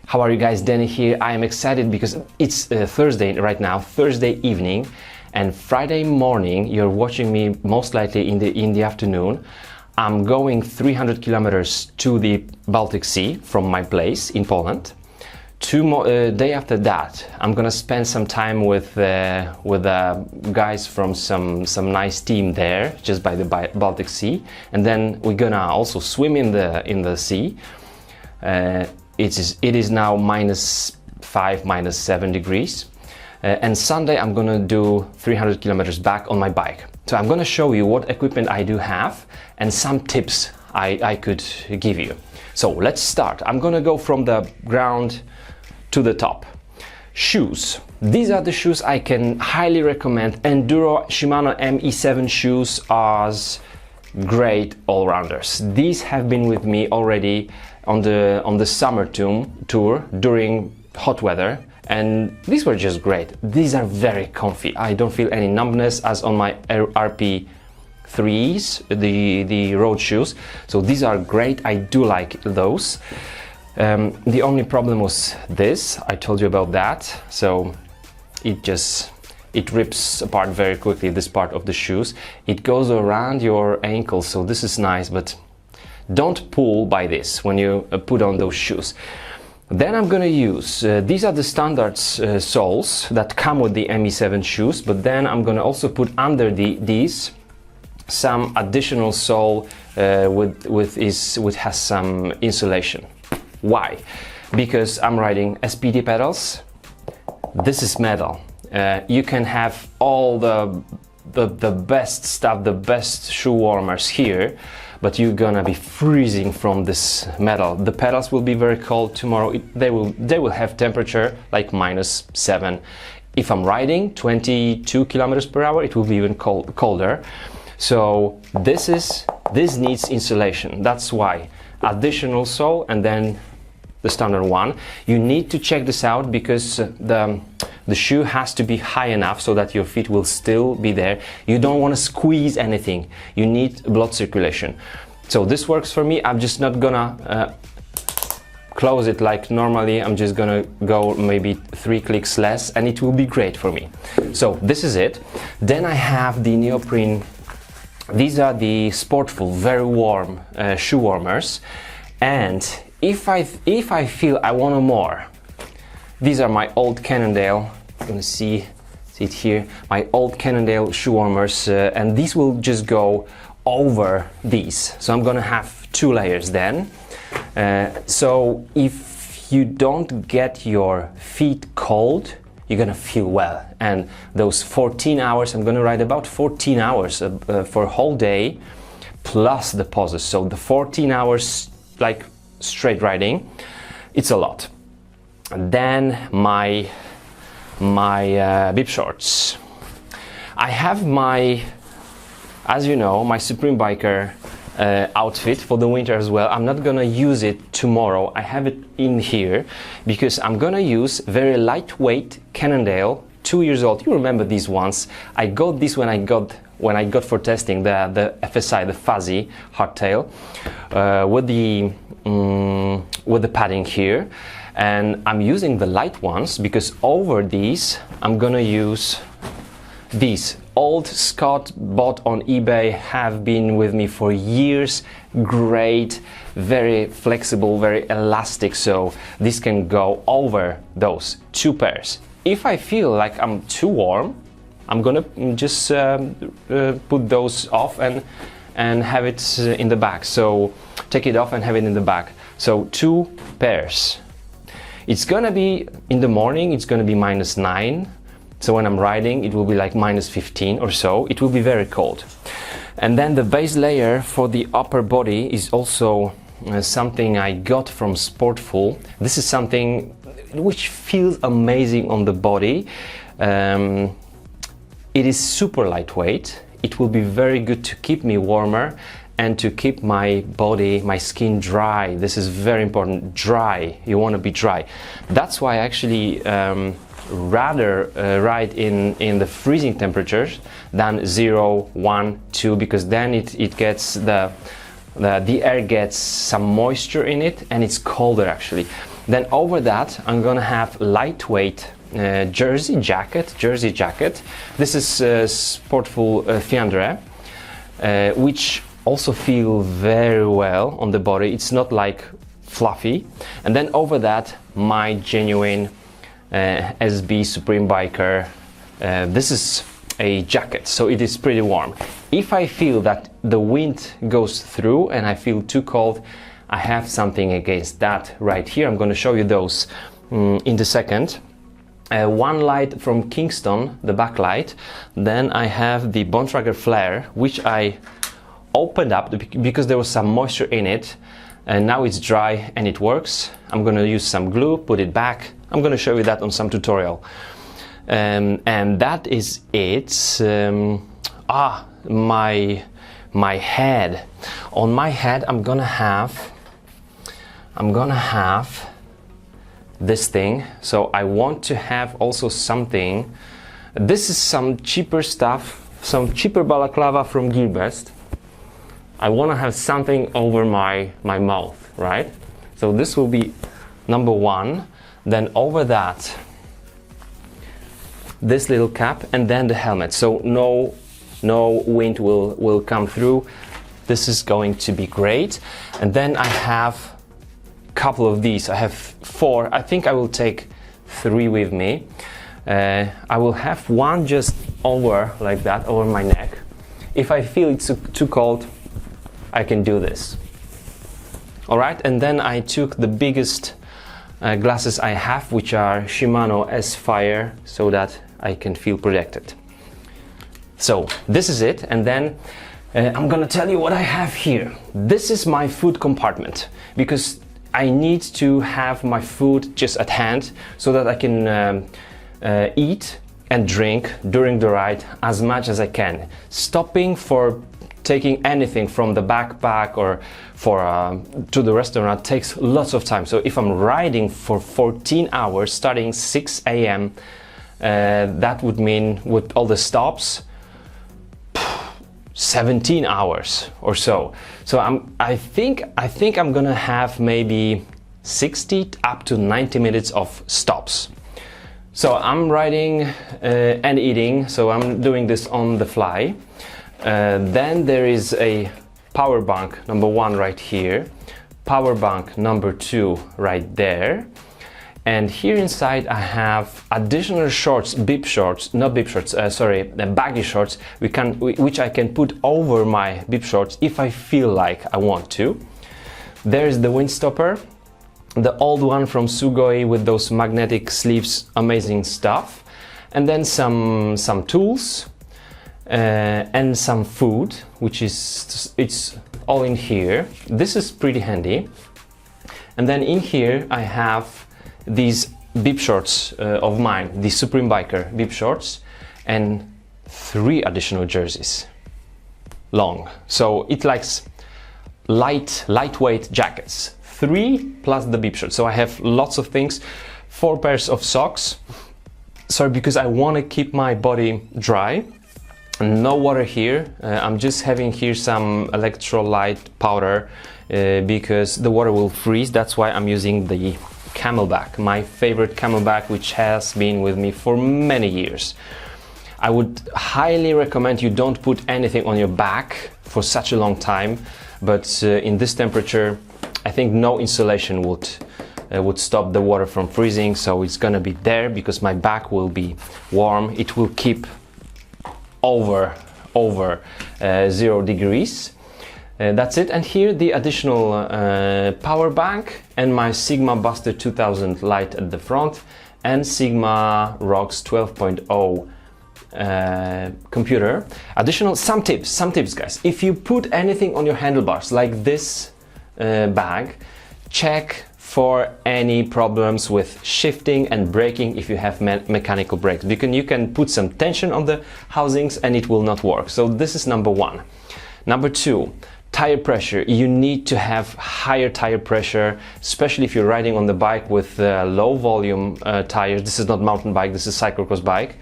How are you guys? Danny here. I am excited because it's Thursday right now, Thursday evening, and Friday morning. You're watching me most likely in the afternoon. I'm going 300 kilometers to the Baltic Sea from my place in Poland. Day after that, I'm gonna spend some time with guys from some nice team there, just by the Baltic Sea, and then we're gonna also swim in the sea. It is now -5, -7 degrees. And Sunday I'm gonna do 300 kilometers back on my bike. So I'm gonna show you what equipment I do have and some tips I could give you. So let's start. I'm gonna go from the ground to the top. Shoes. These are the shoes I can highly recommend. Enduro Shimano ME7 shoes are great all-rounders. These have been with me already on the summer tour during hot weather, and these were just great. These are very comfy. I don't feel any numbness as on my RP3s, the road shoes. So these are great. I do like those. The only problem was this. I told you about that. So it rips apart very quickly, this part of the shoes. It goes around your ankle, so this is nice, but don't pull by this when you put on those shoes. Then I'm gonna use, these are the standard soles that come with the ME7 shoes, but then I'm gonna also put under these some additional sole which has some insulation. Why? Because I'm riding SPD pedals. This is metal. You can have all the best stuff, the best shoe warmers here, but you're gonna be freezing from this metal. The pedals will be very cold tomorrow. They will have temperature like -7. If I'm riding 22 kilometers per hour, it will be even colder. So this needs insulation. That's why additional sole and then the standard one. You need to check this out because the shoe has to be high enough so that your feet will still be there. You don't want to squeeze anything. You need blood circulation. So this works for me. I'm just not gonna close it like normally. I'm just gonna go maybe 3 clicks less and it will be great for me. So this is it. Then I have the neoprene. These are the Sportful, very warm shoe warmers. And if I feel I want more, these are my old Cannondale. You can see it here. My old Cannondale shoe warmers, and these will just go over these. So I'm gonna have 2 layers then. So if you don't get your feet cold, you're gonna feel well. And those 14 hours, I'm gonna ride about 14 hours for a whole day, plus the pauses. So the 14 hours like straight riding, it's a lot. And then my bib shorts. I have as you know, my Supreme Biker outfit for the winter as well. I'm not gonna use it tomorrow. I have it in here because I'm gonna use very lightweight Cannondale, 2 years old. You remember these ones? I got this when I got for testing the FSI, the fuzzy hardtail, with the padding here. And I'm using the light ones because over these I'm gonna use these. Old Scott, bought on eBay, have been with me for years. Great, very flexible, very elastic, so this can go over those 2 pairs. If I feel like I'm too warm, I'm gonna just put those off and have it in the back. So take it off and have it in the back. So 2 pairs. It's gonna be in the morning, it's gonna be -9. So when I'm riding, it will be like -15 or so. It will be very cold. And then the base layer for the upper body is also something I got from Sportful. This is something which feels amazing on the body. It is super lightweight. It will be very good to keep me warmer and to keep my body, my skin dry. This is very important, dry. You want to be dry. That's why I actually rather ride in the freezing temperatures than 0, 1, 2, because then it gets the air gets some moisture in it and it's colder actually. Then over that, I'm gonna have lightweight jersey jacket. This is Sportful Fiandre, which also feel very well on the body. It's not like fluffy. And then over that, my genuine SB Supreme Biker. This is a jacket, so it is pretty warm. If I feel that the wind goes through and I feel too cold, I have something against that right here. I'm going to show you those in the second. One light from Kingston, the backlight. Then I have the Bontrager Flare, which I opened up because there was some moisture in it, and now it's dry and it works. I'm going to use some glue, put it back. I'm going to show you that on some tutorial. And that is it. My head. On my head, I'm gonna have this thing. So I want to have also something. This is some cheaper stuff, some cheaper balaclava from Gearbest. I want to have something over my mouth, right? So this will be number one. Then over that, this little cap, and then the helmet, so no wind will come through. This is going to be great. And then I have a couple of these. I have 4. I think I will take 3 with me. I will have one just over like that, over my neck. If I feel it's too cold, I can do this. All right, and then I took the biggest glasses I have, which are Shimano S-Fire, so that I can feel protected. So this is it, and then I'm gonna tell you what I have here. This is my food compartment, because I need to have my food just at hand so that I can eat and drink during the ride as much as I can. Stopping for taking anything from the backpack or to the restaurant takes lots of time. So if I'm riding for 14 hours starting 6 a.m., that would mean, with all the stops, 17 hours or so. So I think I'm gonna have maybe 60 up to 90 minutes of stops. So I'm riding and eating, so I'm doing this on the fly. Then there is a power bank number 1 right here, power bank number 2 right there. And here inside I have additional shorts, baggy shorts, which I can put over my bib shorts if I feel like I want to. There's the wind stopper, the old one from Sugoi with those magnetic sleeves, amazing stuff. And then some tools and some food, which is, it's all in here. This is pretty handy. And then in here I have these bib shorts of mine, the Supreme Biker bib shorts, and 3 additional jerseys, long. So it likes lightweight jackets, 3 plus the bib shorts. So I have lots of things, 4 pairs of socks. Sorry, because I want to keep my body dry. No water here. I'm just having here some electrolyte powder because the water will freeze. That's why I'm using the Camelback, my favorite Camelback, which has been with me for many years. I would highly recommend you don't put anything on your back for such a long time, but in this temperature I think no insulation would stop the water from freezing, so it's gonna be there because my back will be warm. It will keep over 0 degrees. That's it. And here the additional power bank and my Sigma Buster 2000 light at the front and Sigma Rocks 12.0 computer. Additional some tips guys. If you put anything on your handlebars like this bag, check for any problems with shifting and braking if you have mechanical brakes, because you can put some tension on the housings and it will not work. So this is number 1. Number 2, tire pressure. You need to have higher tire pressure, especially if you're riding on the bike with low volume tires. This is not mountain bike, this is cyclocross bike.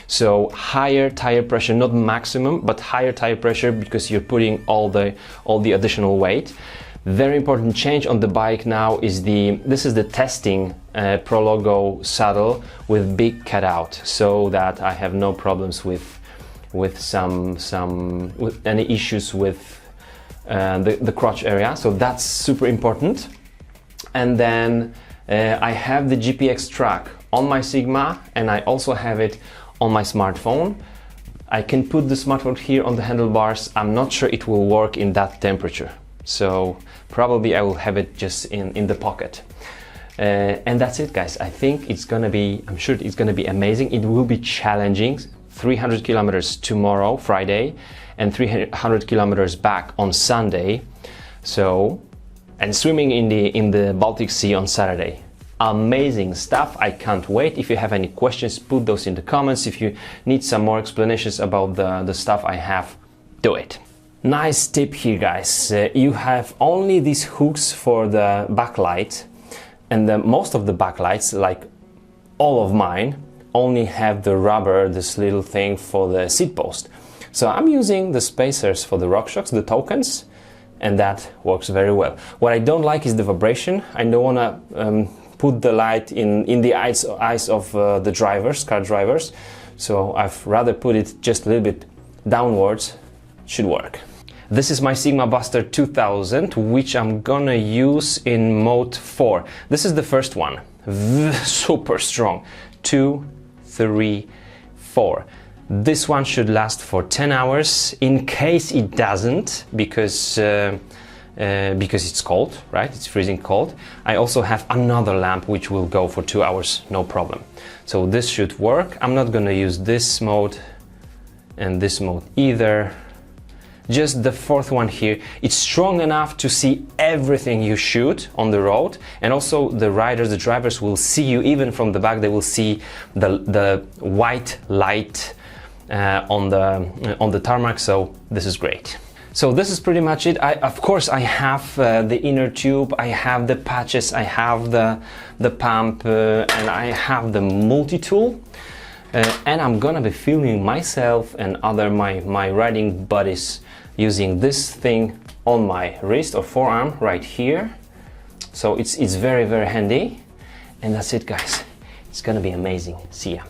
So higher tire pressure, not maximum, but higher tire pressure, because you're putting all the additional weight. Very important change on the bike now is this is the testing Pro Logo saddle with big cutout, so that I have no problems with any issues with the crotch area. So that's super important. And then I have the GPX track on my Sigma, and I also have it on my smartphone. I can put the smartphone here on the handlebars. I'm not sure it will work in that temperature, so probably I will have it just in the pocket. And that's it, guys. I think it's gonna be, I'm sure it's gonna be amazing. It will be challenging. 300 kilometers tomorrow, Friday, and 300 kilometers back on Sunday. So, and swimming in the Baltic Sea on Saturday. Amazing stuff. I can't wait. If you have any questions, put those in the comments. If you need some more explanations about the stuff I have, do it. Nice tip here, guys. You have only these hooks for the backlight, and most of the backlights, like all of mine, only have the rubber, this little thing for the seat post. So I'm using the spacers for the RockShox, the tokens, and that works very well. What I don't like is the vibration. I don't want to put the light in the eyes of the drivers, car drivers. So I've rather put it just a little bit downwards. Should work. This is my Sigma Buster 2000, which I'm gonna use in mode 4. This is the first one. Super strong. 2, 3, 4. This one should last for 10 hours. In case it doesn't, because it's cold, right? It's freezing cold. I also have another lamp which will go for 2 hours, no problem. So this should work. I'm not gonna use this mode and this mode either. Just the fourth one here. It's strong enough to see everything you shoot on the road, and also the riders, the drivers will see you even from the back. They will see the white light on the tarmac. So this is great. So this is pretty much it. Of course I have the inner tube, I have the patches, I have the pump, and I have the multi-tool. And I'm gonna be filming myself and my riding buddies using this thing on my wrist or forearm right here. So it's very, very handy. And that's it, guys. It's gonna be amazing. See ya.